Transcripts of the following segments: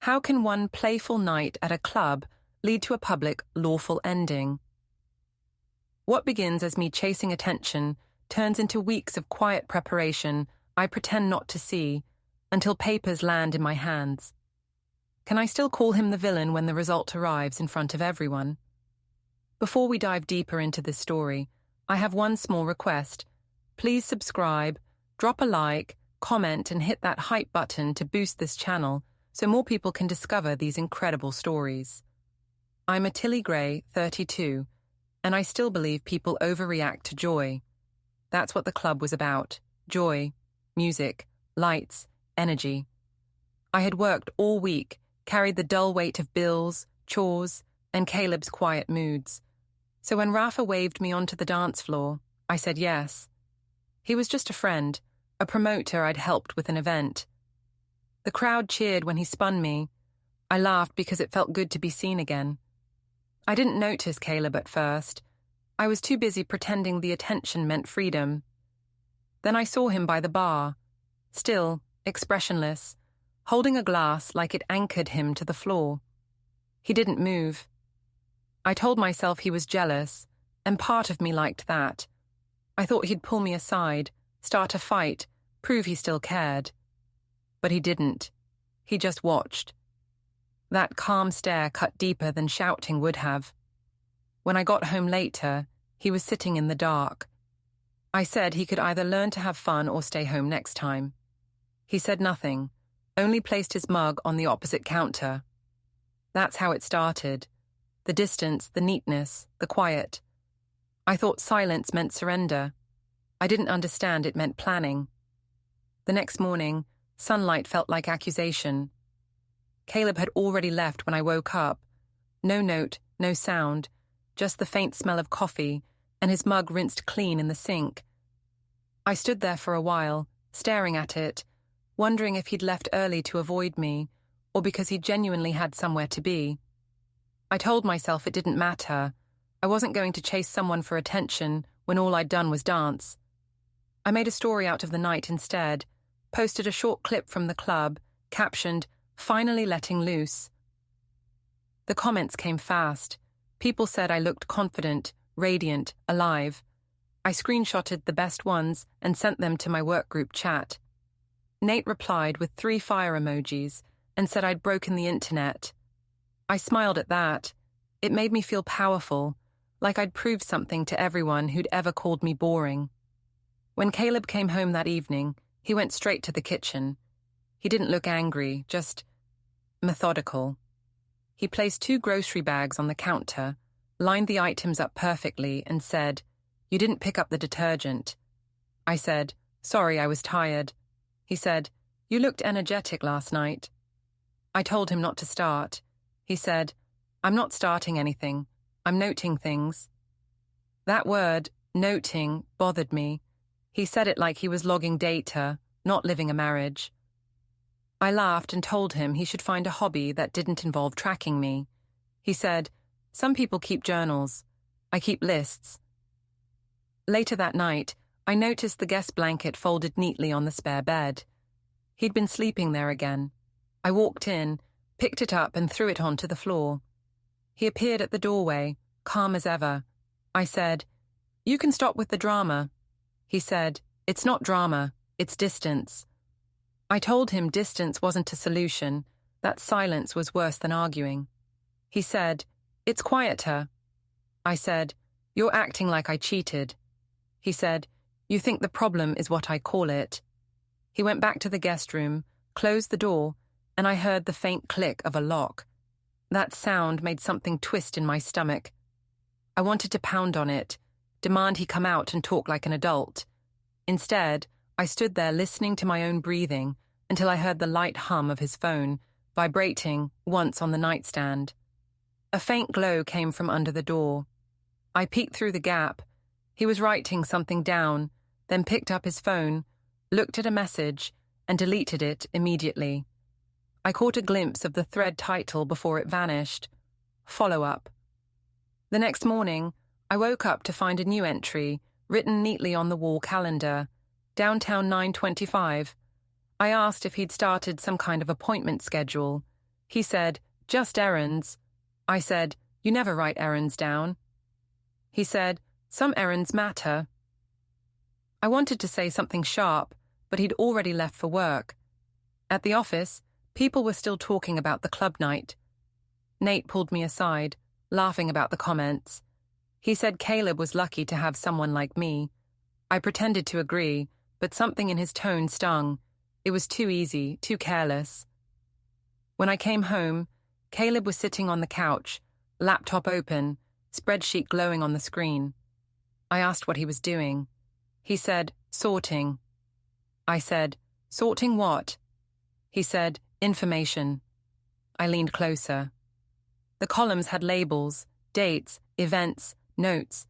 How can one playful night at a club lead to a public, lawful ending? What begins as me chasing attention turns into weeks of quiet preparation I pretend not to see, until papers land in my hands. Can I still call him the villain when the result arrives in front of everyone? Before we dive deeper into this story, I have one small request. Please subscribe, drop a like, comment, and hit that hype button to boost this channel so more people can discover these incredible stories. I'm Tilly Gray, 32, and I still believe people overreact to joy. That's what the club was about. Joy, music, lights, energy. I had worked all week, carried the dull weight of bills, chores, and Caleb's quiet moods. So when Rafa waved me onto the dance floor, I said yes. He was just a friend, a promoter I'd helped with an event. The crowd cheered when he spun me. I laughed because it felt good to be seen again. I didn't notice Caleb at first. I was too busy pretending the attention meant freedom. Then I saw him by the bar, still, expressionless, holding a glass like it anchored him to the floor. He didn't move. I told myself he was jealous, and part of me liked that. I thought he'd pull me aside, start a fight, prove he still cared. But he didn't. He just watched. That calm stare cut deeper than shouting would have. When I got home later, he was sitting in the dark. I said he could either learn to have fun or stay home next time. He said nothing, only placed his mug on the opposite counter. That's how it started. The distance, the neatness, the quiet. I thought silence meant surrender. I didn't understand it meant planning. The next morning, sunlight felt like accusation. Caleb had already left when I woke up. No note, no sound, just the faint smell of coffee, and his mug rinsed clean in the sink. I stood there for a while, staring at it, wondering if he'd left early to avoid me, or because he genuinely had somewhere to be. I told myself it didn't matter. I wasn't going to chase someone for attention when all I'd done was dance. I made a story out of the night instead, posted a short clip from the club, captioned, "Finally letting loose." The comments came fast. People said I looked confident, radiant, alive. I screenshotted the best ones and sent them to my workgroup chat. Nate replied with 3 fire emojis and said I'd broken the internet. I smiled at that. It made me feel powerful, like I'd proved something to everyone who'd ever called me boring. When Caleb came home that evening, he went straight to the kitchen. He didn't look angry, just methodical. He placed 2 grocery bags on the counter, lined the items up perfectly, and said, "You didn't pick up the detergent." I said, "Sorry, I was tired." He said, "You looked energetic last night." I told him not to start. He said, "I'm not starting anything. I'm noting things." That word, noting, bothered me. He said it like he was logging data, not living a marriage. I laughed and told him he should find a hobby that didn't involve tracking me. He said, "Some people keep journals. I keep lists." Later that night, I noticed the guest blanket folded neatly on the spare bed. He'd been sleeping there again. I walked in, picked it up and threw it onto the floor. He appeared at the doorway, calm as ever. I said, "You can stop with the drama." He said, "It's not drama, it's distance." I told him distance wasn't a solution, that silence was worse than arguing. He said, "It's quieter." I said, "You're acting like I cheated." He said, "You think the problem is what I call it." He went back to the guest room, closed the door, and I heard the faint click of a lock. That sound made something twist in my stomach. I wanted to pound on it, demand he come out and talk like an adult. Instead, I stood there listening to my own breathing until I heard the light hum of his phone, vibrating once on the nightstand. A faint glow came from under the door. I peeked through the gap. He was writing something down, then picked up his phone, looked at a message, and deleted it immediately. I caught a glimpse of the thread title before it vanished. Follow-up. The next morning, I woke up to find a new entry, written neatly on the wall calendar, downtown 9:25. I asked if he'd started some kind of appointment schedule. He said, "Just errands." I said, "You never write errands down." He said, "Some errands matter." I wanted to say something sharp, but he'd already left for work. At the office, people were still talking about the club night. Nate pulled me aside, laughing about the comments. He said Caleb was lucky to have someone like me. I pretended to agree, but something in his tone stung. It was too easy, too careless. When I came home, Caleb was sitting on the couch, laptop open, spreadsheet glowing on the screen. I asked what he was doing. He said, "Sorting." I said, "Sorting what?" He said, "Information." I leaned closer. The columns had labels, dates, events, notes.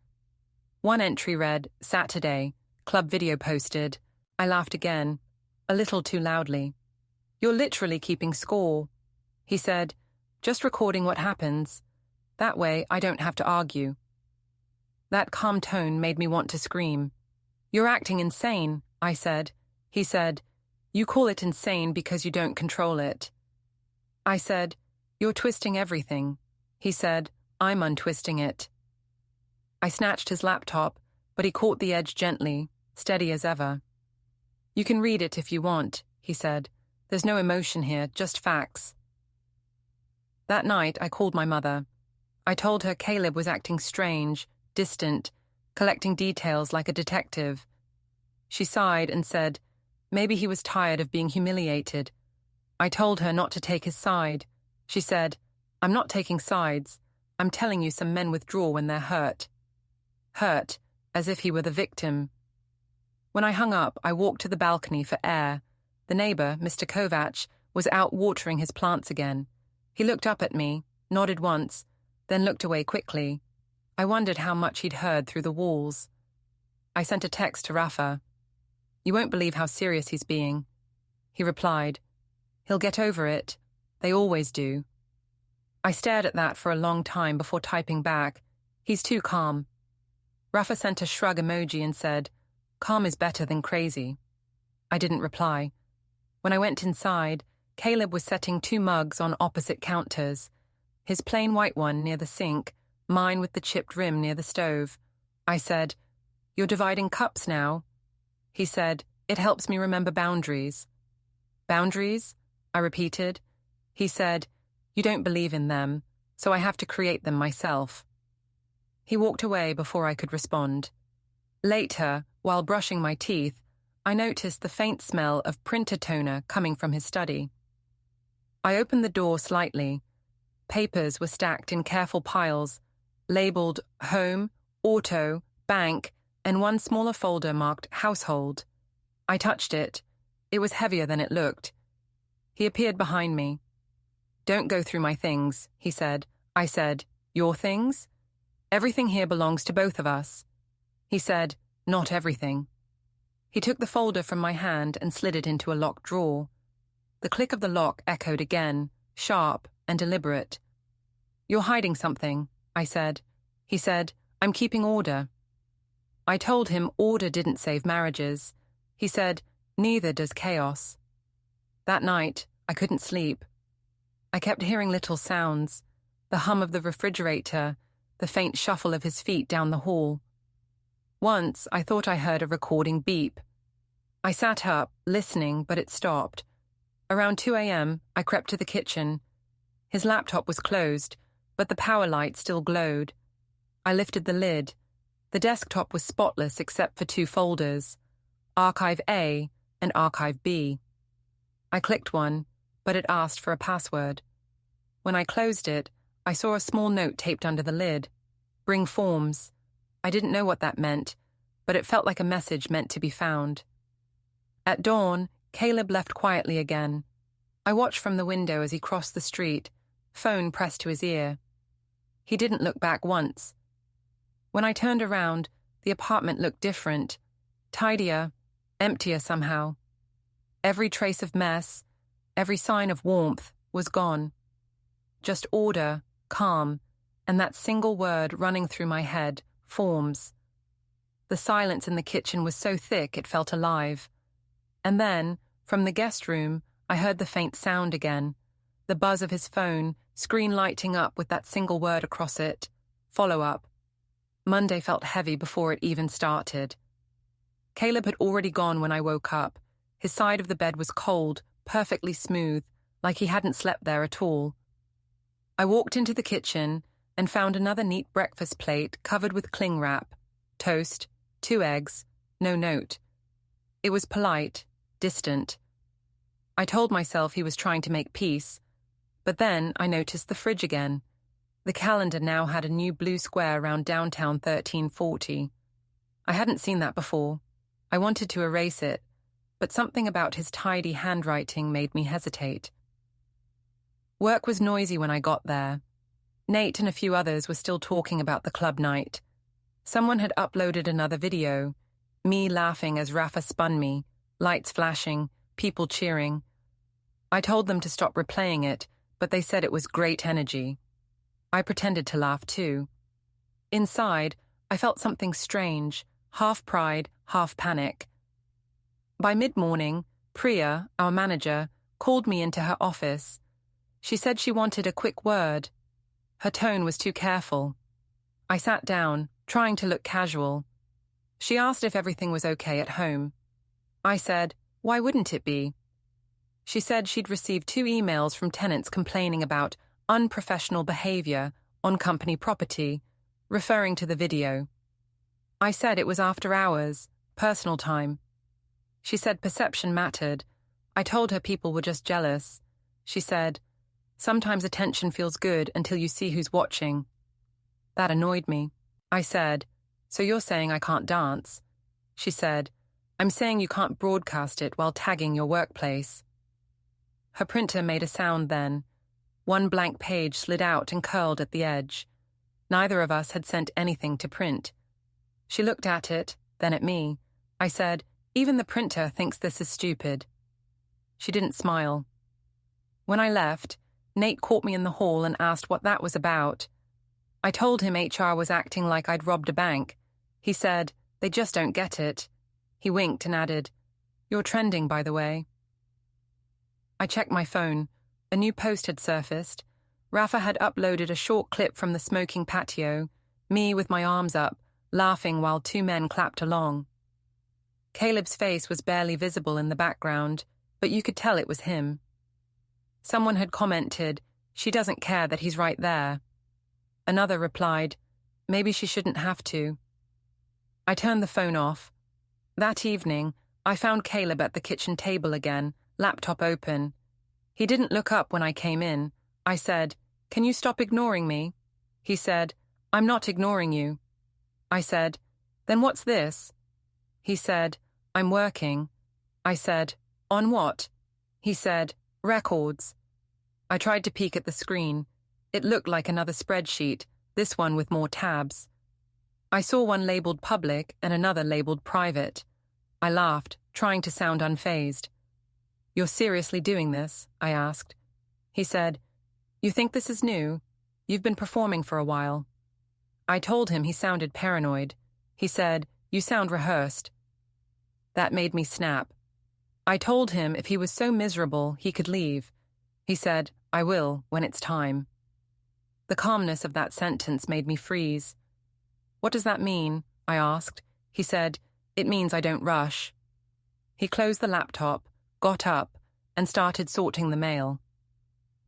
One entry read, "Saturday, club video posted." I laughed again, a little too loudly. "You're literally keeping score." He said, "Just recording what happens. That way I don't have to argue." That calm tone made me want to scream. "You're acting insane," I said. He said, "You call it insane because you don't control it." I said, "You're twisting everything." He said, "I'm untwisting it." I snatched his laptop, but he caught the edge gently, steady as ever. "You can read it if you want," he said. "There's no emotion here, just facts." That night, I called my mother. I told her Caleb was acting strange, distant, collecting details like a detective. She sighed and said, maybe he was tired of being humiliated. I told her not to take his side. She said, "I'm not taking sides. I'm telling you some men withdraw when they're hurt." Hurt, as if he were the victim. When I hung up, I walked to the balcony for air. The neighbor, Mr. Kovac, was out watering his plants again. He looked up at me, nodded once, then looked away quickly. I wondered how much he'd heard through the walls. I sent a text to Rafa. "You won't believe how serious he's being." He replied, "He'll get over it. They always do." I stared at that for a long time before typing back, "He's too calm." Rafa sent a shrug emoji and said, "Calm is better than crazy." I didn't reply. When I went inside, Caleb was setting 2 mugs on opposite counters. His plain white one near the sink, mine with the chipped rim near the stove. I said, "You're dividing cups now?" He said, "It helps me remember boundaries." "Boundaries?" I repeated. He said, "You don't believe in them, so I have to create them myself." He walked away before I could respond. Later, while brushing my teeth, I noticed the faint smell of printer toner coming from his study. I opened the door slightly. Papers were stacked in careful piles, labeled home, auto, bank, and one smaller folder marked household. I touched it. It was heavier than it looked. He appeared behind me. "Don't go through my things," he said. I said, "Your things? Everything here belongs to both of us." He said, "Not everything." He took the folder from my hand and slid it into a locked drawer. The click of the lock echoed again, sharp and deliberate. "You're hiding something," I said. He said, "I'm keeping order." I told him order didn't save marriages. He said, "Neither does chaos." That night, I couldn't sleep. I kept hearing little sounds, the hum of the refrigerator, the faint shuffle of his feet down the hall. Once, I thought I heard a recording beep. I sat up, listening, but it stopped. Around 2 a.m., I crept to the kitchen. His laptop was closed, but the power light still glowed. I lifted the lid. The desktop was spotless except for 2 folders, Archive A and Archive B. I clicked one, but it asked for a password. When I closed it, I saw a small note taped under the lid. "Bring forms." I didn't know what that meant, but it felt like a message meant to be found. At dawn, Caleb left quietly again. I watched from the window as he crossed the street, phone pressed to his ear. He didn't look back once. When I turned around, the apartment looked different, tidier, emptier somehow. Every trace of mess, every sign of warmth was gone. Just order, calm, and that single word running through my head, forms. The silence in the kitchen was so thick it felt alive. And then, from the guest room, I heard the faint sound again, the buzz of his phone, screen lighting up with that single word across it. Follow-up. Monday felt heavy before it even started. Caleb had already gone when I woke up. His side of the bed was cold, perfectly smooth, like he hadn't slept there at all. I walked into the kitchen and found another neat breakfast plate covered with cling wrap, toast, 2 eggs, no note. It was polite, distant. I told myself he was trying to make peace, but then I noticed the fridge again. The calendar now had a new blue square around downtown 1340. I hadn't seen that before. I wanted to erase it, but something about his tidy handwriting made me hesitate. Work was noisy when I got there. Nate and a few others were still talking about the club night. Someone had uploaded another video, me laughing as Rafa spun me, lights flashing, people cheering. I told them to stop replaying it, but they said it was great energy. I pretended to laugh too. Inside, I felt something strange, half pride, half panic. By mid-morning, Priya, our manager, called me into her office. She said she wanted a quick word. Her tone was too careful. I sat down, trying to look casual. She asked if everything was okay at home. I said, why wouldn't it be? She said she'd received 2 emails from tenants complaining about unprofessional behavior on company property, referring to the video. I said it was after hours, personal time. She said perception mattered. I told her people were just jealous. She said, sometimes attention feels good until you see who's watching. That annoyed me. I said, so you're saying I can't dance? She said, I'm saying you can't broadcast it while tagging your workplace. Her printer made a sound then. 1 blank page slid out and curled at the edge. Neither of us had sent anything to print. She looked at it, then at me. I said, even the printer thinks this is stupid. She didn't smile. When I left, Nate caught me in the hall and asked what that was about. I told him HR was acting like I'd robbed a bank. He said, they just don't get it. He winked and added, you're trending, by the way. I checked my phone. A new post had surfaced. Rafa had uploaded a short clip from the smoking patio, me with my arms up, laughing while 2 men clapped along. Caleb's face was barely visible in the background, but you could tell it was him. Someone had commented, she doesn't care that he's right there. Another replied, maybe she shouldn't have to. I turned the phone off. That evening, I found Caleb at the kitchen table again, laptop open. He didn't look up when I came in. I said, can you stop ignoring me? He said, I'm not ignoring you. I said, then what's this? He said, I'm working. I said, on what? He said, records. I tried to peek at the screen. It looked like another spreadsheet, this one with more tabs. I saw one labeled public and another labeled private. I laughed, trying to sound unfazed. You're seriously doing this? I asked. He said, you think this is new? You've been performing for a while. I told him he sounded paranoid. He said, you sound rehearsed. That made me snap. I told him if he was so miserable, he could leave. He said, I will, when it's time. The calmness of that sentence made me freeze. What does that mean? I asked. He said, it means I don't rush. He closed the laptop, got up, and started sorting the mail.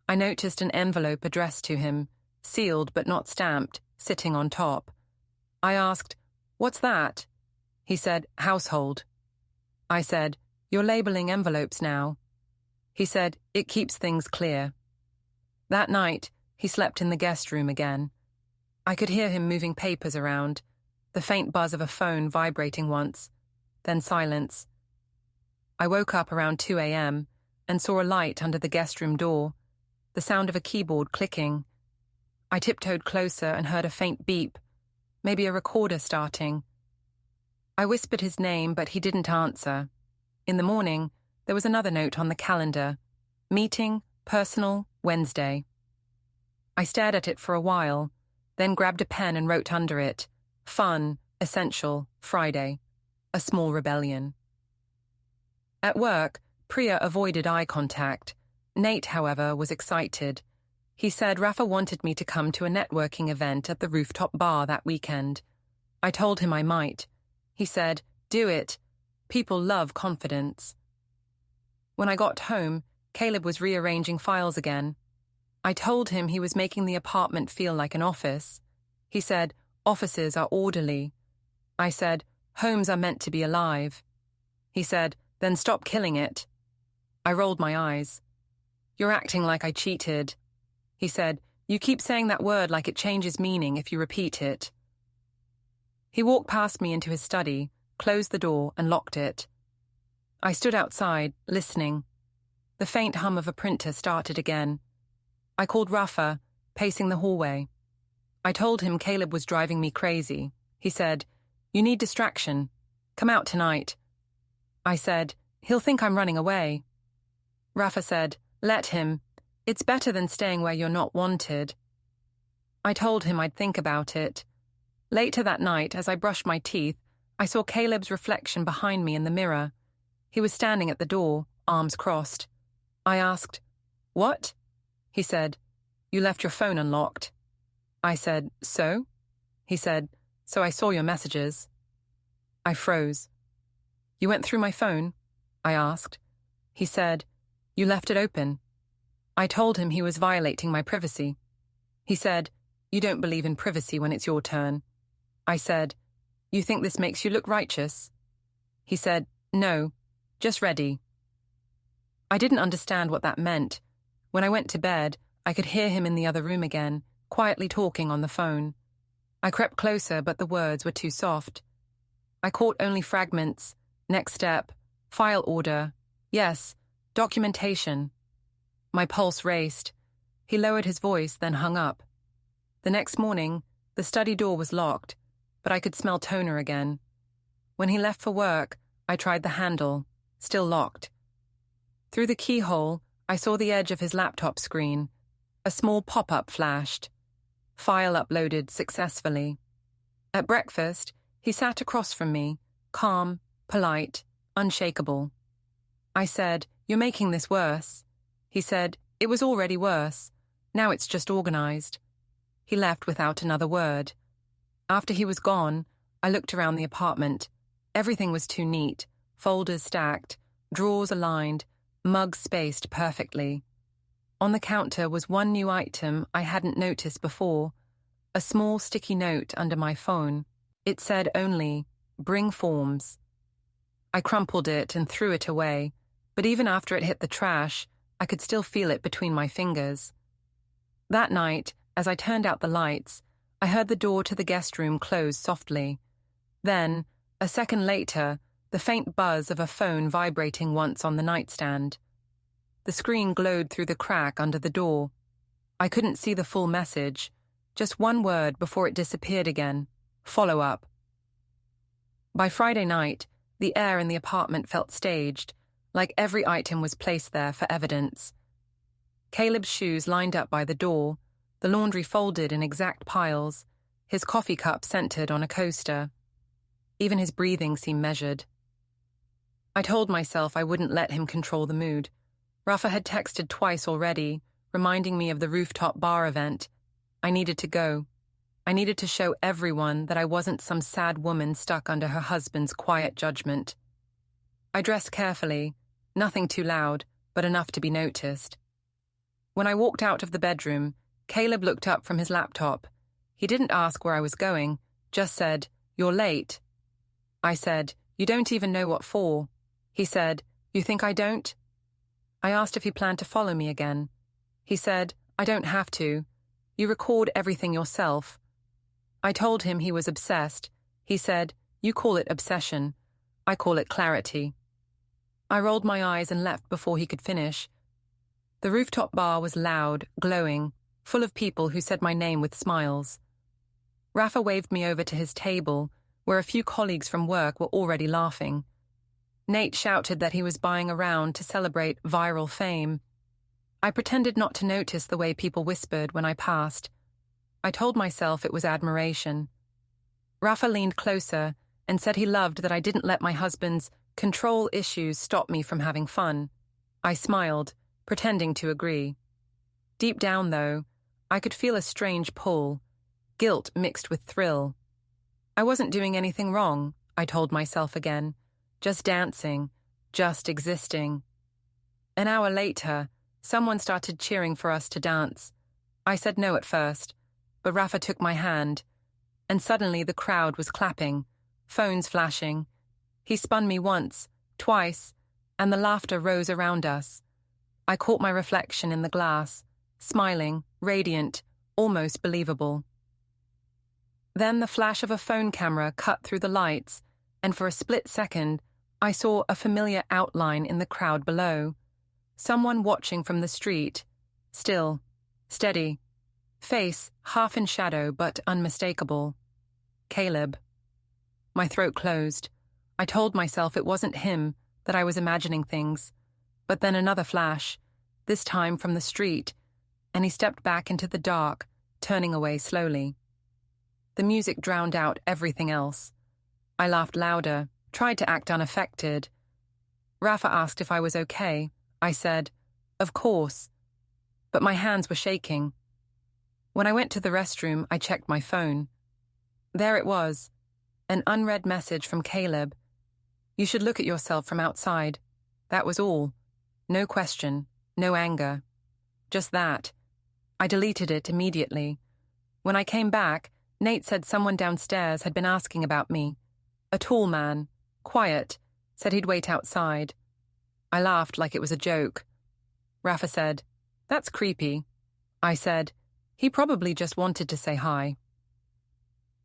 I noticed an envelope addressed to him, sealed but not stamped, sitting on top. I asked, what's that? He said, household. I said, you're labeling envelopes now. He said, it keeps things clear. That night, he slept in the guest room again. I could hear him moving papers around, the faint buzz of a phone vibrating once, then silence. I woke up around 2 a.m. and saw a light under the guest room door, the sound of a keyboard clicking. I tiptoed closer and heard a faint beep, maybe a recorder starting. I whispered his name, but he didn't answer. In the morning, there was another note on the calendar. Meeting, personal, Wednesday. I stared at it for a while, then grabbed a pen and wrote under it, fun, essential, Friday. A small rebellion. At work, Priya avoided eye contact. Nate, however, was excited. He said Rafa wanted me to come to a networking event at the rooftop bar that weekend. I told him I might. He said, "Do it. People love confidence." When I got home, Caleb was rearranging files again. I told him he was making the apartment feel like an office. He said, "Offices are orderly." I said, "Homes are meant to be alive." He said, "Then stop killing it." I rolled my eyes. "You're acting like I cheated." He said, "You keep saying that word like it changes meaning if you repeat it." He walked past me into his study, closed the door, and locked it. I stood outside, listening. The faint hum of a printer started again. I called Rafa, pacing the hallway. I told him Caleb was driving me crazy. He said, "You need distraction. Come out tonight." I said, "He'll think I'm running away." Rafa said, "Let him. It's better than staying where you're not wanted." I told him I'd think about it. Later that night, as I brushed my teeth, I saw Caleb's reflection behind me in the mirror. He was standing at the door, arms crossed. I asked, "What?" He said, "You left your phone unlocked." I said, "So?" He said, "So I saw your messages." I froze. "You went through my phone?" I asked. He said, "You left it open." I told him he was violating my privacy. He said, "You don't believe in privacy when it's your turn." I said, "You think this makes you look righteous?" He said, "No, just ready." I didn't understand what that meant. When I went to bed, I could hear him in the other room again, quietly talking on the phone. I crept closer, but the words were too soft. I caught only fragments: next step, file order, yes, documentation. My pulse raced. He lowered his voice, then hung up. The next morning, the study door was locked, but I could smell toner again. When he left for work, I tried the handle, still locked. Through the keyhole, I saw the edge of his laptop screen. A small pop-up flashed. File uploaded successfully. At breakfast, he sat across from me, calm, polite, unshakable. I said, "You're making this worse." He said, "It was already worse. Now it's just organized." He left without another word. After he was gone, I looked around the apartment. Everything was too neat, folders stacked, drawers aligned, mugs spaced perfectly. On the counter was one new item I hadn't noticed before, a small sticky note under my phone. It said only, "Bring forms." I crumpled it and threw it away, but even after it hit the trash, I could still feel it between my fingers. That night, as I turned out the lights, I heard the door to the guest room close softly. Then, a second later, the faint buzz of a phone vibrating once on the nightstand. The screen glowed through the crack under the door. I couldn't see the full message, just one word before it disappeared again: follow up. By Friday night, the air in the apartment felt staged, like every item was placed there for evidence. Caleb's shoes lined up by the door, the laundry folded in exact piles, his coffee cup centered on a coaster. Even his breathing seemed measured. I told myself I wouldn't let him control the mood. Rafa had texted twice already, reminding me of the rooftop bar event. I needed to go. I needed to show everyone that I wasn't some sad woman stuck under her husband's quiet judgment. I dressed carefully, nothing too loud, but enough to be noticed. When I walked out of the bedroom, Caleb looked up from his laptop. He didn't ask where I was going, just said, "You're late." I said, "You don't even know what for." He said, "You think I don't?" I asked if he planned to follow me again. He said, "I don't have to. You record everything yourself." I told him he was obsessed. He said, "You call it obsession. I call it clarity." I rolled my eyes and left before he could finish. The rooftop bar was loud, glowing, full of people who said my name with smiles. Rafa waved me over to his table, where a few colleagues from work were already laughing. Nate shouted that he was buying a round to celebrate viral fame. I pretended not to notice the way people whispered when I passed. I told myself it was admiration. Rafa leaned closer and said he loved that I didn't let my husband's control issues stop me from having fun. I smiled. pretending to agree. Deep down, though, I could feel a strange pull, guilt mixed with thrill. I wasn't doing anything wrong, I told myself again. Just dancing, just existing. An hour later, someone started cheering for us to dance. I said no at first, but Rafa took my hand, and suddenly the crowd was clapping, phones flashing. He spun me once, twice, and the laughter rose around us. I caught my reflection in the glass, smiling, radiant, almost believable. Then the flash of a phone camera cut through the lights, and for a split second, I saw a familiar outline in the crowd below. Someone watching from the street, still, steady, face half in shadow but unmistakable. Caleb. My throat closed. I told myself it wasn't him, that I was imagining things. But then another flash, this time from the street, and he stepped back into the dark, turning away slowly. The music drowned out everything else. I laughed louder, tried to act unaffected. Rafa asked if I was okay. I said, "Of course." But my hands were shaking. When I went to the restroom, I checked my phone. There it was, an unread message from Caleb. "You should look at yourself from outside." That was all. No question, no anger. Just that. I deleted it immediately. When I came back, Nate said someone downstairs had been asking about me. A tall man, quiet, said he'd wait outside. I laughed like it was a joke. Rafa said, "That's creepy." I said, "He probably just wanted to say hi."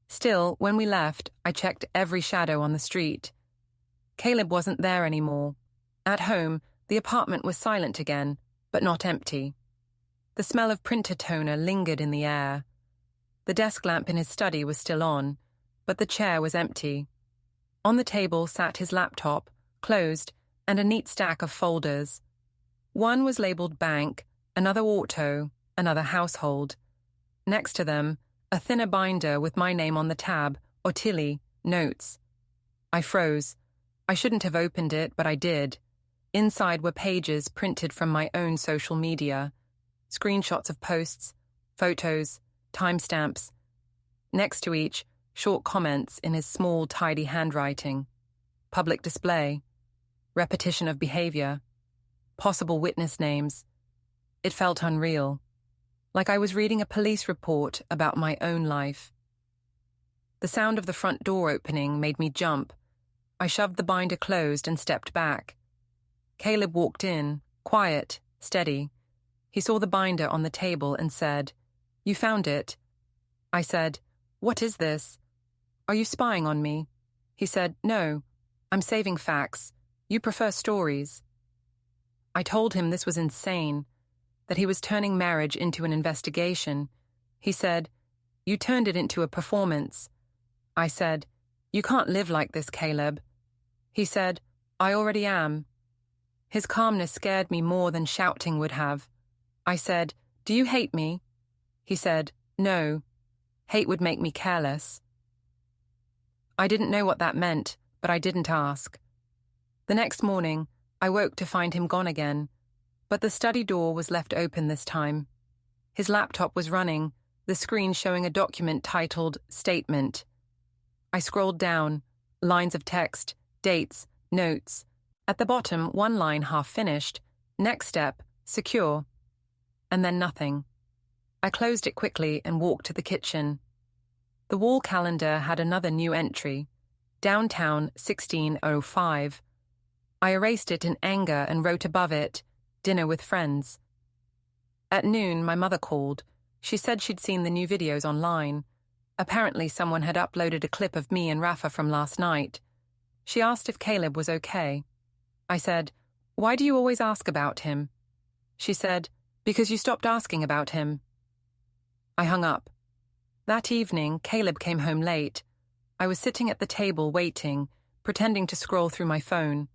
Still, when we left, I checked every shadow on the street. Caleb wasn't there anymore. At home, the apartment was silent again, but not empty. The smell of printer toner lingered in the air. The desk lamp in his study was still on, but the chair was empty. On the table sat his laptop, closed, and a neat stack of folders. One was labeled bank, another auto, another household. Next to them, a thinner binder with my name on the tab, Ottilie, notes. I froze. I shouldn't have opened it, but I did. Inside were pages printed from my own social media, screenshots of posts, photos, timestamps. Next to each, short comments in his small, tidy handwriting. Public display. Repetition of behavior. Possible witness names. It felt unreal. Like I was reading a police report about my own life. The sound of the front door opening made me jump. I shoved the binder closed and stepped back. Caleb walked in, quiet, steady. He saw the binder on the table and said, "You found it?" I said, "What is this? Are you spying on me?" He said, "No, I'm saving facts. You prefer stories." I told him this was insane, that he was turning marriage into an investigation. He said, "You turned it into a performance." I said, "You can't live like this, Caleb." He said, "I already am." His calmness scared me more than shouting would have. I said, "Do you hate me?" He said, "No. Hate would make me careless." I didn't know what that meant, but I didn't ask. The next morning, I woke to find him gone again, but the study door was left open this time. His laptop was running, the screen showing a document titled Statement. I scrolled down, lines of text, dates, notes. At the bottom, one line half finished, next step, secure. And then nothing. I closed it quickly and walked to the kitchen. The wall calendar had another new entry, downtown 16:05. I erased it in anger and wrote above it, dinner with friends. At noon, my mother called. She said she'd seen the new videos online. Apparently someone had uploaded a clip of me and Rafa from last night. She asked if Caleb was okay. I said, "Why do you always ask about him?" She said, "Because you stopped asking about him." I hung up. That evening, Caleb came home late. I was sitting at the table waiting, pretending to scroll through my phone.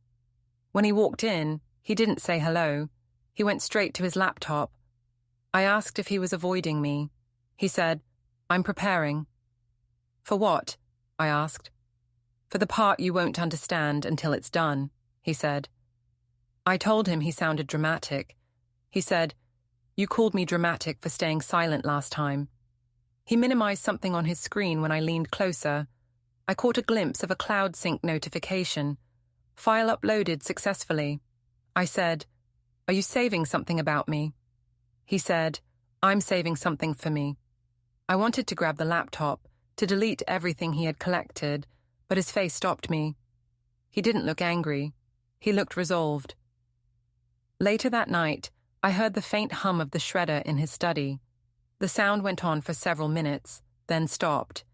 When he walked in, he didn't say hello. He went straight to his laptop. I asked if he was avoiding me. He said, "I'm preparing." "For what?" I asked. "For the part you won't understand until it's done," he said. I told him he sounded dramatic. He said, "You called me dramatic for staying silent last time." He minimized something on his screen when I leaned closer. I caught a glimpse of a cloud sync notification. File uploaded successfully. I said, "Are you saving something about me?" He said, "I'm saving something for me." I wanted to grab the laptop, to delete everything he had collected, but his face stopped me. He didn't look angry. He looked resolved. Later that night, I heard the faint hum of the shredder in his study. The sound went on for several minutes, then stopped.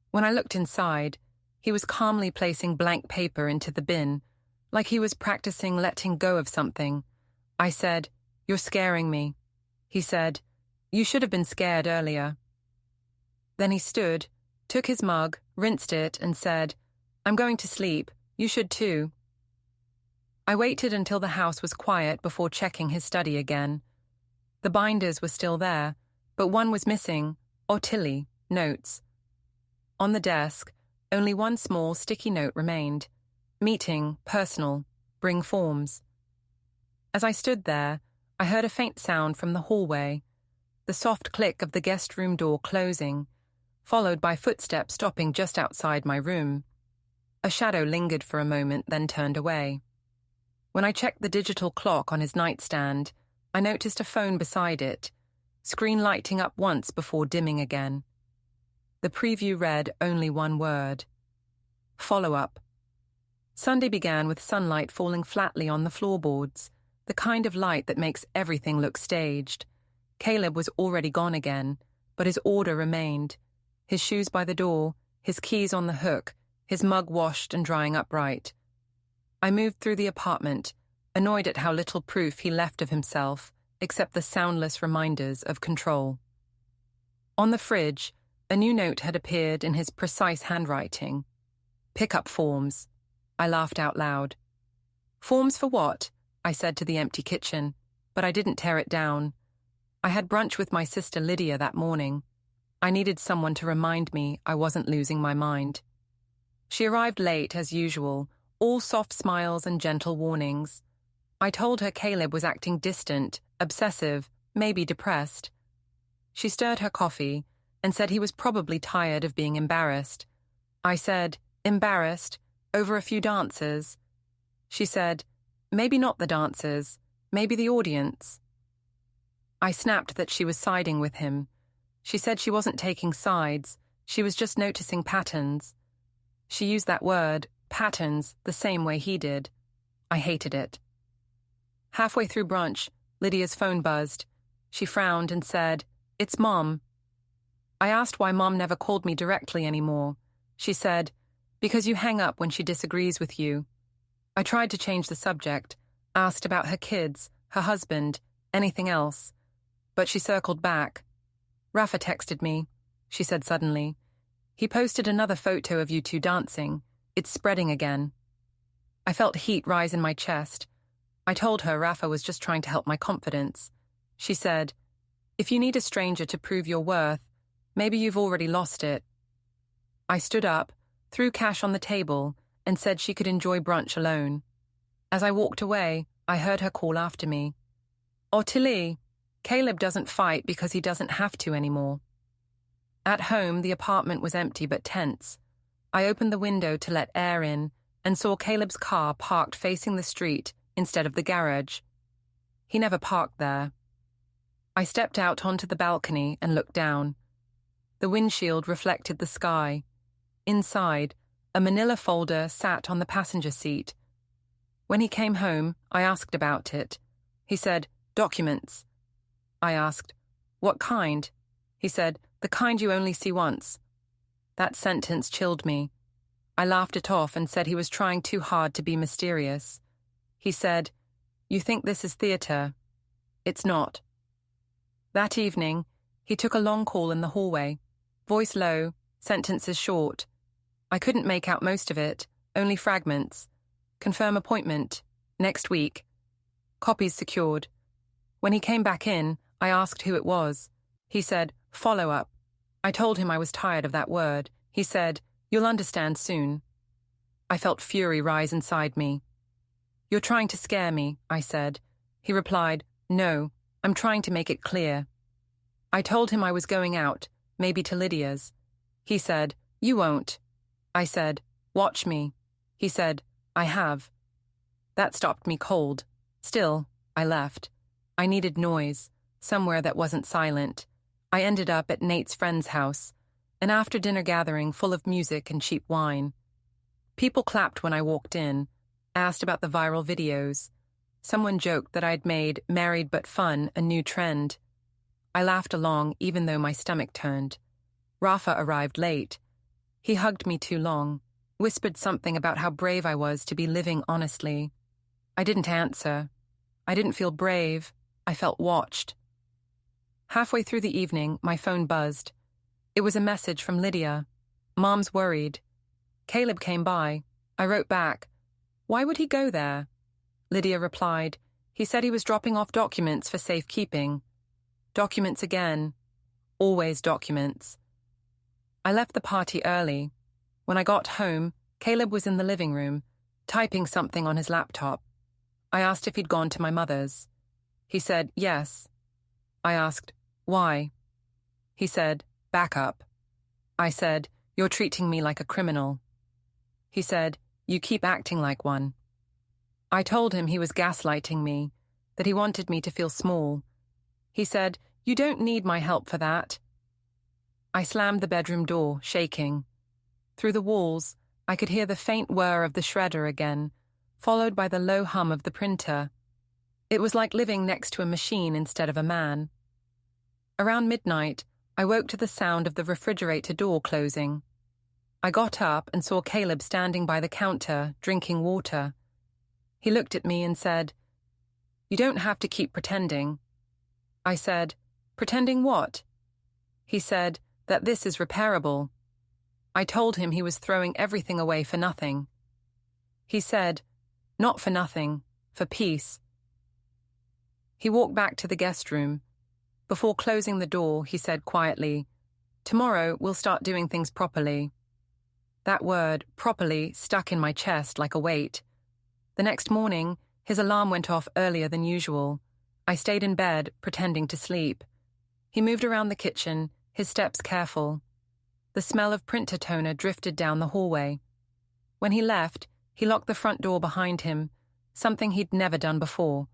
When I looked inside, he was calmly placing blank paper into the bin, like he was practicing letting go of something. I said, "You're scaring me." He said, "You should have been scared earlier." Then he stood, took his mug, rinsed it, and said, "I'm going to sleep. You should too." I waited until the house was quiet before checking his study again. The binders were still there, but one was missing, Tilly, notes. On the desk, only one small sticky note remained. Meeting, personal, bring forms. As I stood there, I heard a faint sound from the hallway, the soft click of the guest room door closing, followed by footsteps stopping just outside my room. A shadow lingered for a moment, then turned away. When I checked the digital clock on his nightstand, I noticed a phone beside it, screen lighting up once before dimming again. The preview read only one word: follow-up. Sunday began with sunlight falling flatly on the floorboards, the kind of light that makes everything look staged. Caleb was already gone again, but his order remained. His shoes by the door, his keys on the hook, his mug washed and drying upright. I moved through the apartment, annoyed at how little proof he left of himself, except the soundless reminders of control. On the fridge, a new note had appeared in his precise handwriting. "Pick-up forms." I laughed out loud. "Forms for what?" I said to the empty kitchen, but I didn't tear it down. I had brunch with my sister Lydia that morning. I needed someone to remind me I wasn't losing my mind. She arrived late, as usual, all soft smiles and gentle warnings. I told her Caleb was acting distant, obsessive, maybe depressed. She stirred her coffee and said he was probably tired of being embarrassed. I said, "Embarrassed? Over a few dancers?" She said, "Maybe not the dancers, maybe the audience." I snapped that she was siding with him. She said she wasn't taking sides, she was just noticing patterns. She used that word, patterns, the same way he did. I hated it. Halfway through brunch, Lydia's phone buzzed. She frowned and said, "It's Mom." I asked why Mom never called me directly anymore. She said, "Because you hang up when she disagrees with you." I tried to change the subject, asked about her kids, her husband, anything else. But she circled back. "Rafa texted me," she said suddenly. "He posted another photo of you two dancing. It's spreading again." I felt heat rise in my chest. I told her Rafa was just trying to help my confidence. She said, "If you need a stranger to prove your worth, maybe you've already lost it." I stood up, threw cash on the table, and said she could enjoy brunch alone. As I walked away, I heard her call after me. "Tilly, Caleb doesn't fight because he doesn't have to anymore." At home, the apartment was empty but tense. I opened the window to let air in and saw Caleb's car parked facing the street instead of the garage. He never parked there. I stepped out onto the balcony and looked down. The windshield reflected the sky. Inside, a manila folder sat on the passenger seat. When he came home, I asked about it. He said, "Documents." I asked, "What kind?" He said, "The kind you only see once." That sentence chilled me. I laughed it off and said he was trying too hard to be mysterious. He said, "You think this is theater. It's not." That evening, he took a long call in the hallway, voice low, sentences short. I couldn't make out most of it, only fragments. Confirm appointment. Next week. Copies secured. When he came back in, I asked who it was. He said, "Follow-up." I told him I was tired of that word. He said, "You'll understand soon." I felt fury rise inside me. "You're trying to scare me," I said. He replied, No, I'm trying to make it clear. I told him I was going out, maybe to Lydia's. He said, "You won't." I said, "Watch me." He said, "I have." That stopped me cold. Still, I left. I needed noise, somewhere that wasn't silent. I ended up at Nate's friend's house, an after-dinner gathering full of music and cheap wine. People clapped when I walked in, asked about the viral videos. Someone joked that I'd made married but fun a new trend. I laughed along even though my stomach turned. Rafa arrived late. He hugged me too long, whispered something about how brave I was to be living honestly. I didn't answer. I didn't feel brave. I felt watched. Halfway through the evening, my phone buzzed. It was a message from Lydia. "Mom's worried." Caleb came by. I wrote back, "Why would he go there?" Lydia replied, "He said he was dropping off documents for safekeeping." Documents again. Always documents. I left the party early. When I got home, Caleb was in the living room, typing something on his laptop. I asked if he'd gone to my mother's. He said, "Yes." I asked, "Why?" He said, "Back up." I said, "You're treating me like a criminal." He said, "You keep acting like one." I told him he was gaslighting me, that he wanted me to feel small. He said, "You don't need my help for that." I slammed the bedroom door, shaking. Through the walls, I could hear the faint whir of the shredder again, followed by the low hum of the printer. It was like living next to a machine instead of a man. Around midnight, I woke to the sound of the refrigerator door closing. I got up and saw Caleb standing by the counter, drinking water. He looked at me and said, "You don't have to keep pretending." I said, "Pretending what?" He said that this is repairable. I told him he was throwing everything away for nothing. He said, "Not for nothing, for peace." He walked back to the guest room. Before closing the door, he said quietly, "Tomorrow we'll start doing things properly." That word, properly, stuck in my chest like a weight. The next morning, his alarm went off earlier than usual. I stayed in bed, pretending to sleep. He moved around the kitchen, his steps careful. The smell of printer toner drifted down the hallway. When he left, he locked the front door behind him, something he'd never done before.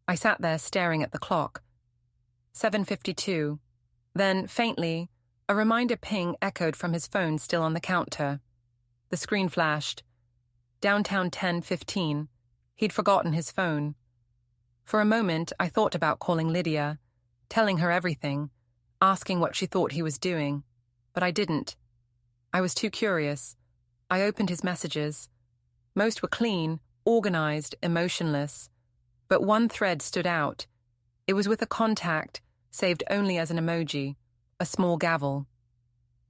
I sat there staring at the clock. 7:52. Then, faintly, a reminder ping echoed from his phone still on the counter. The screen flashed. Downtown 10:15. He'd forgotten his phone. For a moment, I thought about calling Lydia, telling her everything, asking what she thought he was doing. But I didn't. I was too curious. I opened his messages. Most were clean, organized, emotionless. But one thread stood out. It was with a contact, saved only as an emoji, a small gavel.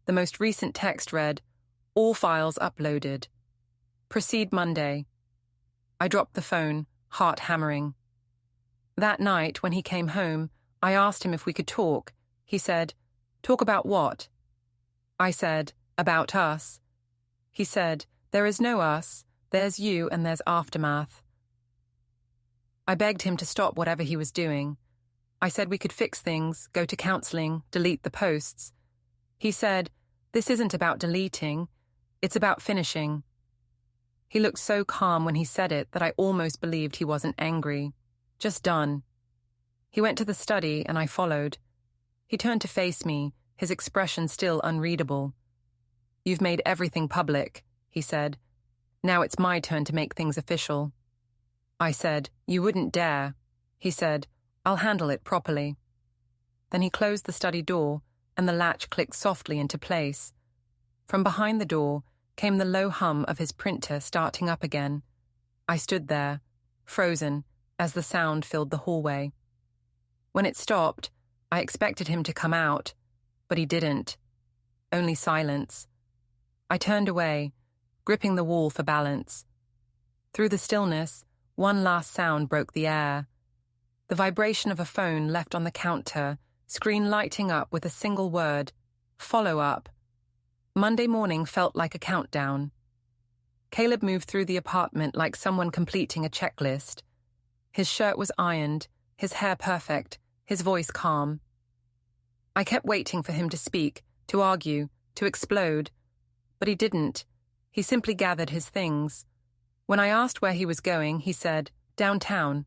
The most recent text read, "All files uploaded. Proceed Monday." I dropped the phone, heart hammering. That night, when he came home, I asked him if we could talk. He said, "Talk about what?" I said, "About us." He said, "There is no us, there's you and there's aftermath." I begged him to stop whatever he was doing. I said we could fix things, go to counseling, delete the posts. He said, "This isn't about deleting, it's about finishing." He looked so calm when he said it that I almost believed he wasn't angry. Just done. He went to the study and I followed. He turned to face me, his expression still unreadable. "You've made everything public," he said. "Now it's my turn to make things official." I said, "You wouldn't dare." He said, "I'll handle it properly." Then he closed the study door, and the latch clicked softly into place. From behind the door came the low hum of his printer starting up again. I stood there, frozen, as the sound filled the hallway. When it stopped, I expected him to come out, but he didn't. Only silence. I turned away, gripping the wall for balance. Through the stillness, one last sound broke the air. The vibration of a phone left on the counter, screen lighting up with a single word, "Follow up." Monday morning felt like a countdown. Caleb moved through the apartment like someone completing a checklist. His shirt was ironed, his hair perfect, his voice calm. I kept waiting for him to speak, to argue, to explode, but he didn't. He simply gathered his things. When I asked where he was going, he said, "Downtown."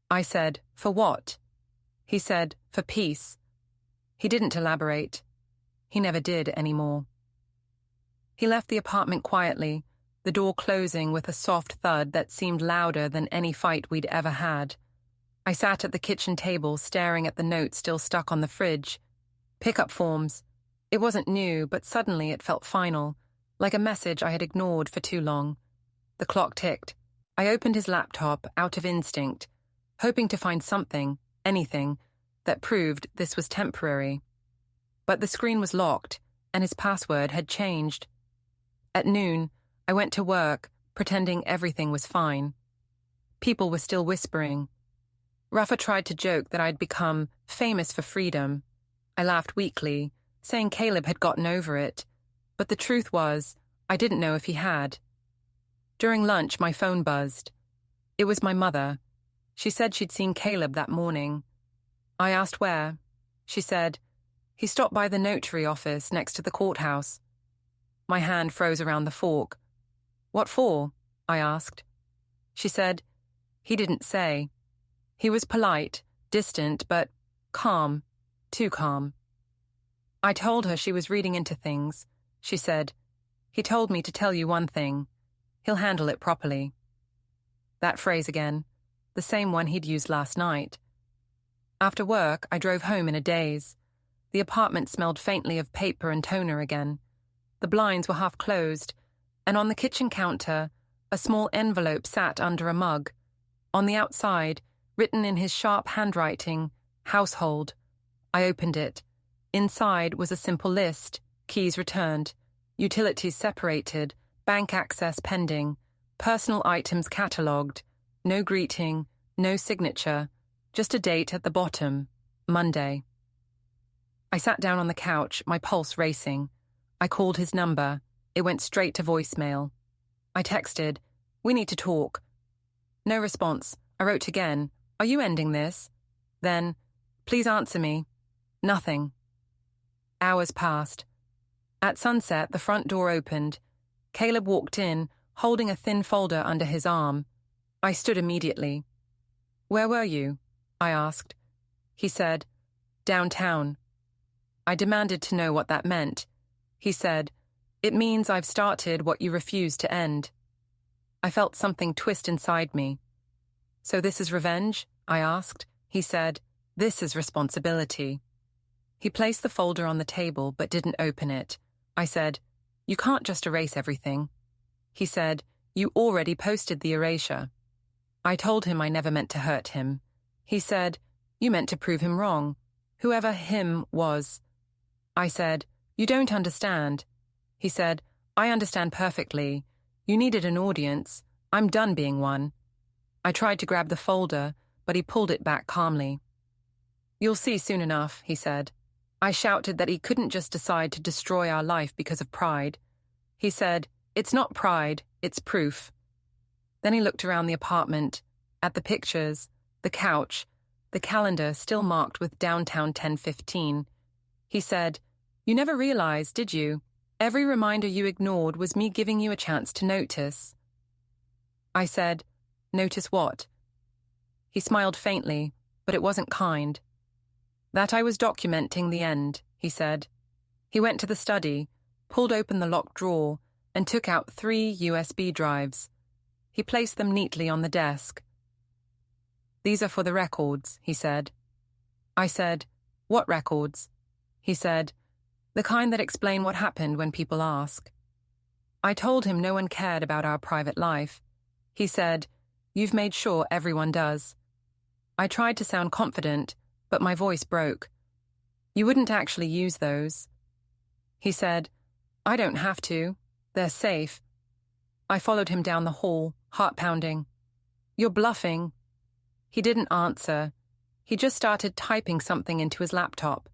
I said, "For what?" He said, "For peace." He didn't elaborate. He never did anymore. He left the apartment quietly, the door closing with a soft thud that seemed louder than any fight we'd ever had. I sat at the kitchen table staring at the note still stuck on the fridge. Pickup forms. It wasn't new, but suddenly it felt final, like a message I had ignored for too long. The clock ticked. I opened his laptop out of instinct, hoping to find something, anything, that proved this was temporary. But the screen was locked, and his password had changed. At noon, I went to work, pretending everything was fine. People were still whispering. Rafa tried to joke that I'd become famous for freedom. I laughed weakly, saying Caleb had gotten over it, but the truth was, I didn't know if he had. During lunch, my phone buzzed. It was my mother. She said she'd seen Caleb that morning. I asked where. She said, "He stopped by the notary office next to the courthouse." My hand froze around the fork. "What for?" I asked. She said, "He didn't say." He was polite, distant, but calm, too calm. I told her she was reading into things. She said, "He told me to tell you one thing. He'll handle it properly." That phrase again, the same one he'd used last night. After work, I drove home in a daze. The apartment smelled faintly of paper and toner again. The blinds were half closed, and on the kitchen counter, a small envelope sat under a mug. On the outside, written in his sharp handwriting, "Household." I opened it. Inside was a simple list: keys returned, utilities separated, bank access pending, personal items catalogued, no greeting, no signature, just a date at the bottom, Monday. I sat down on the couch, my pulse racing. I called his number. It went straight to voicemail. I texted, "We need to talk." No response. I wrote again, "Are you ending this?" Then, "Please answer me." Nothing. Hours passed. At sunset, the front door opened. Caleb walked in, holding a thin folder under his arm. I stood immediately. "Where were you?" I asked. He said, "Downtown." I demanded to know what that meant. He said, "It means I've started what you refused to end." I felt something twist inside me. "So this is revenge?" I asked. He said, "This is responsibility." He placed the folder on the table but didn't open it. I said, "You can't just erase everything." He said, "You already posted the erasure." I told him I never meant to hurt him. He said, "You meant to prove him wrong, whoever him was." I said, "You don't understand." He said, "I understand perfectly. You needed an audience. I'm done being one." I tried to grab the folder, but he pulled it back calmly. "You'll see soon enough," he said. I shouted that he couldn't just decide to destroy our life because of pride. He said, "It's not pride, it's proof." Then he looked around the apartment, at the pictures, the couch, the calendar still marked with downtown 10:15. He said, "You never realized, did you? Every reminder you ignored was me giving you a chance to notice." I said, "Notice what?" He smiled faintly, but it wasn't kind. "That I was documenting the end," he said. He went to the study, pulled open the locked drawer, and took out 3 USB drives. He placed them neatly on the desk. "These are for the records," he said. I said, "What records?" He said, "The kind that explain what happened when people ask." I told him no one cared about our private life. He said, "You've made sure everyone does." I tried to sound confident, but my voice broke. "You wouldn't actually use those." He said, "I don't have to. They're safe." I followed him down the hall, heart pounding. "You're bluffing." He didn't answer. He just started typing something into his laptop.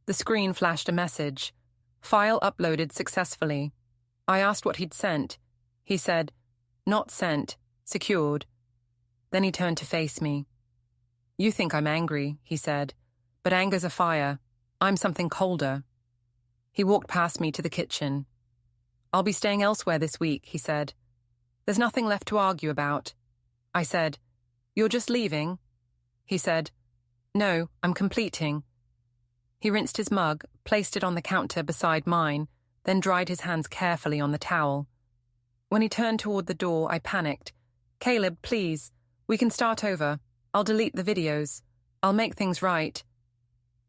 The screen flashed a message. "File uploaded successfully." I asked what he'd sent. He said, "Not sent, secured." Then he turned to face me. You think I'm angry, he said, but anger's a fire. I'm something colder. He walked past me to the kitchen. I'll be staying elsewhere this week, he said. There's nothing left to argue about. I said, You're just leaving? He said, No, I'm completing. He rinsed his mug, placed it on the counter beside mine, then dried his hands carefully on the towel. When he turned toward the door, I panicked. Caleb, please, we can start over. I'll delete the videos. I'll make things right.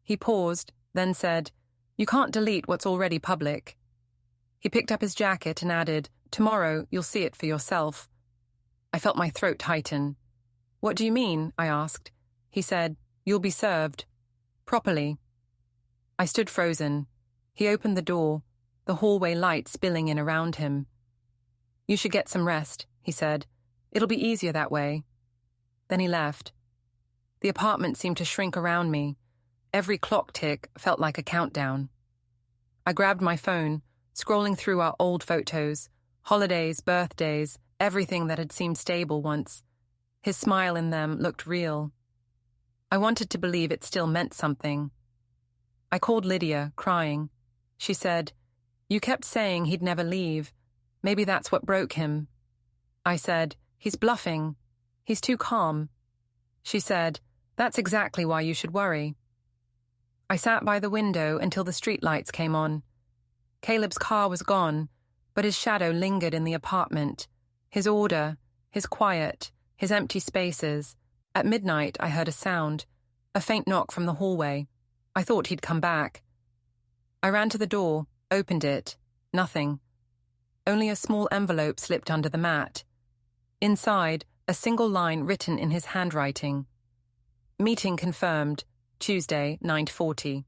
He paused, then said, You can't delete what's already public. He picked up his jacket and added, Tomorrow you'll see it for yourself. I felt my throat tighten. What do you mean? I asked. He said, You'll be served. Properly. I stood frozen. He opened the door, the hallway light spilling in around him. You should get some rest, he said. It'll be easier that way. Then he left. The apartment seemed to shrink around me. Every clock tick felt like a countdown. I grabbed my phone, scrolling through our old photos, holidays, birthdays, everything that had seemed stable once. His smile in them looked real. I wanted to believe it still meant something. I called Lydia, crying. She said, You kept saying he'd never leave. Maybe that's what broke him. I said, He's bluffing. He's too calm. She said, That's exactly why you should worry. I sat by the window until the streetlights came on. Caleb's car was gone, but his shadow lingered in the apartment. His order, his quiet, his empty spaces. At midnight, I heard a sound, a faint knock from the hallway. I thought he'd come back. I ran to the door, opened it. Nothing. Only a small envelope slipped under the mat. Inside, a single line written in his handwriting. Meeting confirmed, Tuesday, 9:40.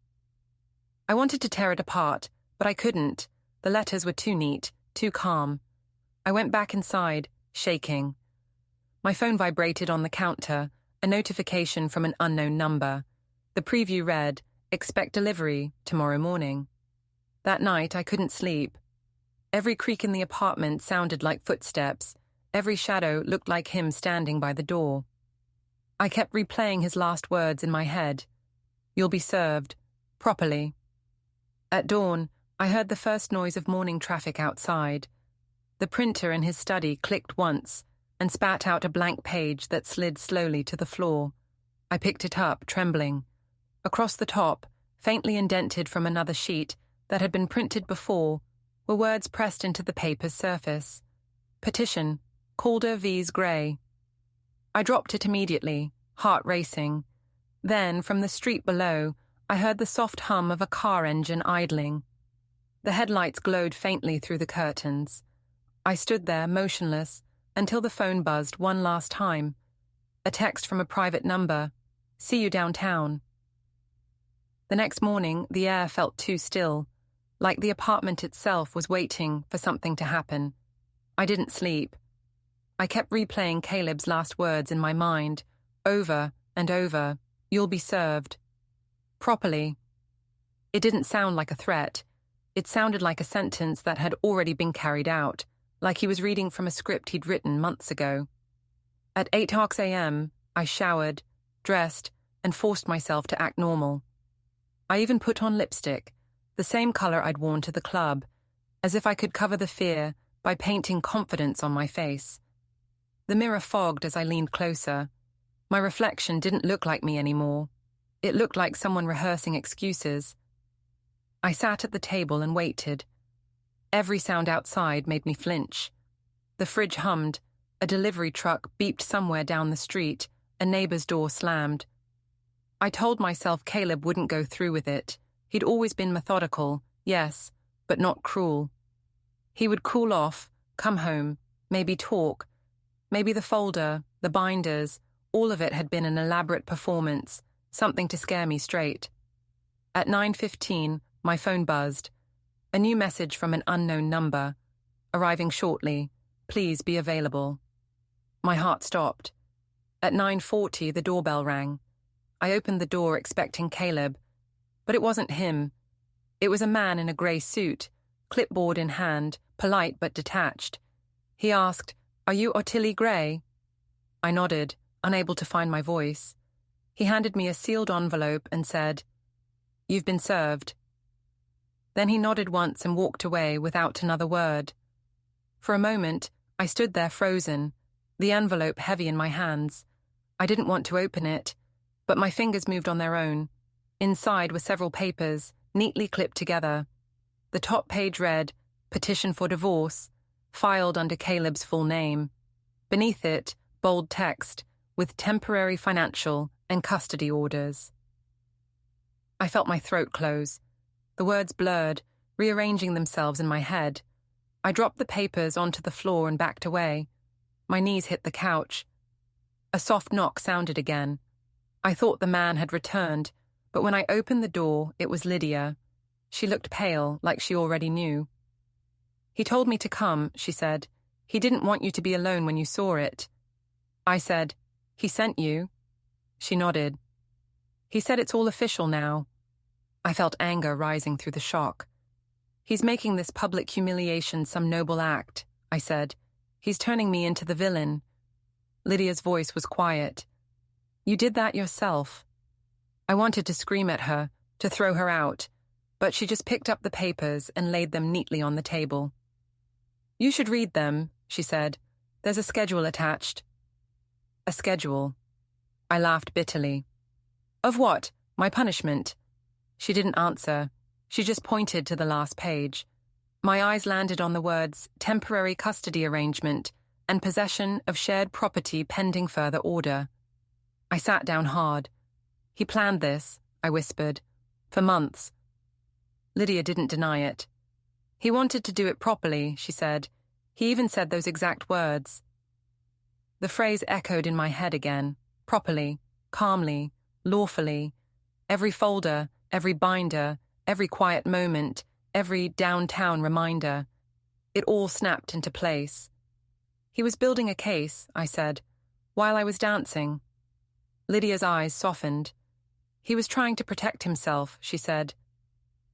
I wanted to tear it apart, but I couldn't. The letters were too neat, too calm. I went back inside, shaking. My phone vibrated on the counter, a notification from an unknown number. The preview read, Expect delivery tomorrow morning. That night, I couldn't sleep. Every creak in the apartment sounded like footsteps. Every shadow looked like him standing by the door. I kept replaying his last words in my head. You'll be served. Properly. At dawn, I heard the first noise of morning traffic outside. The printer in his study clicked once and spat out a blank page that slid slowly to the floor. I picked it up, trembling. Across the top, faintly indented from another sheet that had been printed before, were words pressed into the paper's surface. Petition, Calder vs. Gray. I dropped it immediately, heart racing. Then, from the street below, I heard the soft hum of a car engine idling. The headlights glowed faintly through the curtains. I stood there, motionless, until the phone buzzed one last time. A text from a private number. See you downtown. The next morning, the air felt too still, like the apartment itself was waiting for something to happen. I didn't sleep. I kept replaying Caleb's last words in my mind, over and over. You'll be served. Properly. It didn't sound like a threat. It sounded like a sentence that had already been carried out, like he was reading from a script he'd written months ago. At 8 a.m., I showered, dressed, and forced myself to act normal. I even put on lipstick, the same color I'd worn to the club, as if I could cover the fear by painting confidence on my face. The mirror fogged as I leaned closer. My reflection didn't look like me anymore. It looked like someone rehearsing excuses. I sat at the table and waited. Every sound outside made me flinch. The fridge hummed, a delivery truck beeped somewhere down the street, a neighbor's door slammed. I told myself Caleb wouldn't go through with it. He'd always been methodical, yes, but not cruel. He would cool off, come home, maybe talk. Maybe the folder, the binders, all of it had been an elaborate performance, something to scare me straight. At 9:15, my phone buzzed. A new message from an unknown number. Arriving shortly. Please be available. My heart stopped. At 9:40, the doorbell rang. I opened the door expecting Caleb, but it wasn't him. It was a man in a grey suit, clipboard in hand, polite but detached. He asked, Are you Ottilie Gray? I nodded, unable to find my voice. He handed me a sealed envelope and said, "You've been served." Then he nodded once and walked away without another word. For a moment, I stood there frozen, the envelope heavy in my hands. I didn't want to open it, but my fingers moved on their own. Inside were several papers, neatly clipped together. The top page read, "Petition for divorce," filed under Caleb's full name. Beneath it, bold text, with temporary financial and custody orders. I felt my throat close. The words blurred, rearranging themselves in my head. I dropped the papers onto the floor and backed away. My knees hit the couch. A soft knock sounded again. I thought the man had returned, but when I opened the door, it was Lydia. She looked pale, like she already knew. "He told me to come," she said. "He didn't want you to be alone when you saw it." I said, "He sent you?" She nodded. "He said it's all official now." I felt anger rising through the shock. "He's making this public humiliation some noble act," I said. "He's turning me into the villain." Lydia's voice was quiet. "You did that yourself." I wanted to scream at her, to throw her out, but she just picked up the papers and laid them neatly on the table. "You should read them," she said. "There's a schedule attached." "A schedule?" I laughed bitterly. "Of what? My punishment?" She didn't answer. She just pointed to the last page. My eyes landed on the words "temporary custody arrangement" and "possession of shared property pending further order." I sat down hard. "He planned this," I whispered, "for months." Lydia didn't deny it. "He wanted to do it properly," she said. "He even said those exact words." The phrase echoed in my head again. Properly, calmly, lawfully. Every folder, every binder, every quiet moment, every downtown reminder. It all snapped into place. "He was building a case," I said, "while I was dancing." Lydia's eyes softened. "He was trying to protect himself," she said.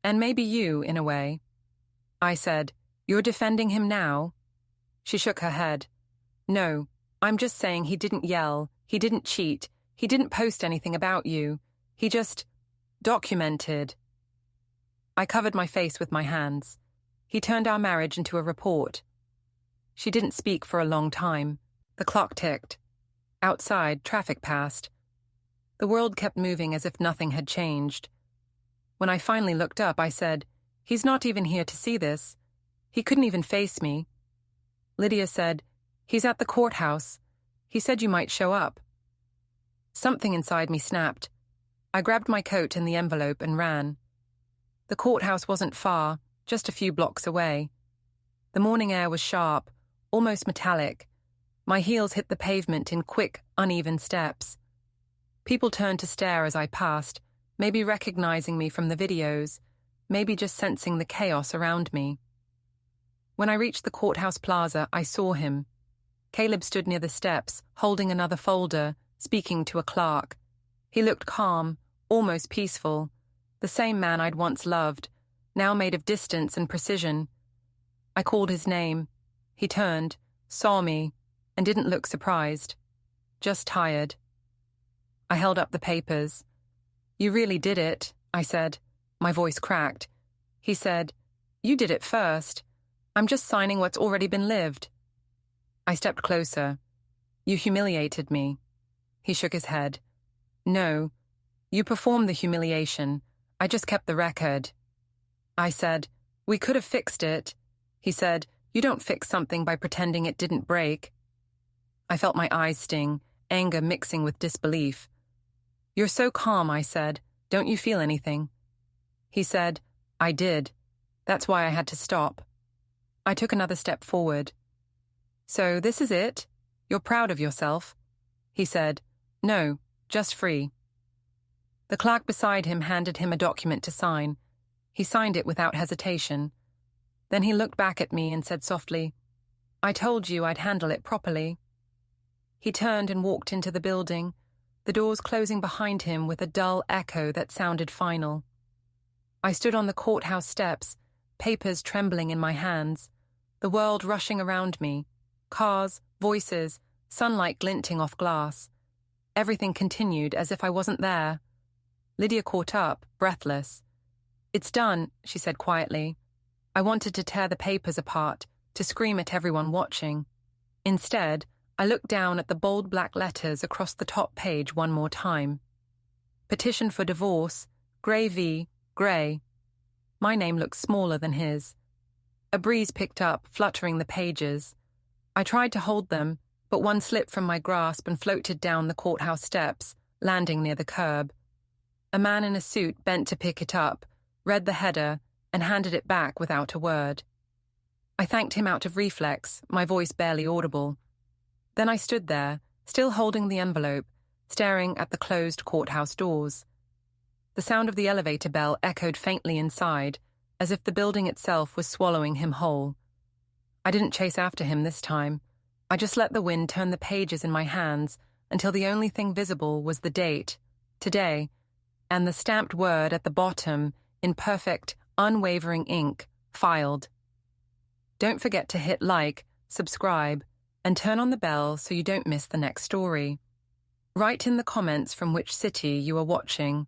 "And maybe you, in a way." I said, "You're defending him now?" She shook her head. "No, I'm just saying he didn't yell, he didn't cheat, he didn't post anything about you. He just documented." I covered my face with my hands. "He turned our marriage into a report." She didn't speak for a long time. The clock ticked. Outside, traffic passed. The world kept moving as if nothing had changed. When I finally looked up, I said, "He's not even here to see this. He couldn't even face me." Lydia said, "He's at the courthouse. He said you might show up." Something inside me snapped. I grabbed my coat and the envelope and ran. The courthouse wasn't far, just a few blocks away. The morning air was sharp, almost metallic. My heels hit the pavement in quick, uneven steps. People turned to stare as I passed, maybe recognizing me from the videos, maybe just sensing the chaos around me. When I reached the courthouse plaza, I saw him. Caleb stood near the steps, holding another folder, speaking to a clerk. He looked calm, almost peaceful, the same man I'd once loved, now made of distance and precision. I called his name. He turned, saw me, and didn't look surprised, just tired. I held up the papers. "You really did it," I said. My voice cracked. He said, "You did it first. I'm just signing what's already been lived." I stepped closer. "You humiliated me." He shook his head. "No, you performed the humiliation. I just kept the record." I said, "We could have fixed it." He said, "You don't fix something by pretending it didn't break." I felt my eyes sting, anger mixing with disbelief. "You're so calm," I said. "Don't you feel anything?" He said, "I did. That's why I had to stop." I took another step forward. "So this is it? You're proud of yourself?" He said, "No, just free." The clerk beside him handed him a document to sign. He signed it without hesitation. Then he looked back at me and said softly, "I told you I'd handle it properly." He turned and walked into the building, the doors closing behind him with a dull echo that sounded final. I stood on the courthouse steps, papers trembling in my hands, the world rushing around me, cars, voices, sunlight glinting off glass. Everything continued as if I wasn't there. Lydia caught up, breathless. "It's done," she said quietly. I wanted to tear the papers apart, to scream at everyone watching. Instead, I looked down at the bold black letters across the top page one more time. Petition for divorce, Gray v. Gray. My name looked smaller than his. A breeze picked up, fluttering the pages. I tried to hold them, but one slipped from my grasp and floated down the courthouse steps, landing near the curb. A man in a suit bent to pick it up, read the header, and handed it back without a word. I thanked him out of reflex, my voice barely audible. Then I stood there, still holding the envelope, staring at the closed courthouse doors. The sound of the elevator bell echoed faintly inside, as if the building itself was swallowing him whole. I didn't chase after him this time. I just let the wind turn the pages in my hands until the only thing visible was the date, today, and the stamped word at the bottom, in perfect, unwavering ink, filed. Don't forget to hit like, subscribe, and turn on the bell so you don't miss the next story. Write in the comments from which city you are watching.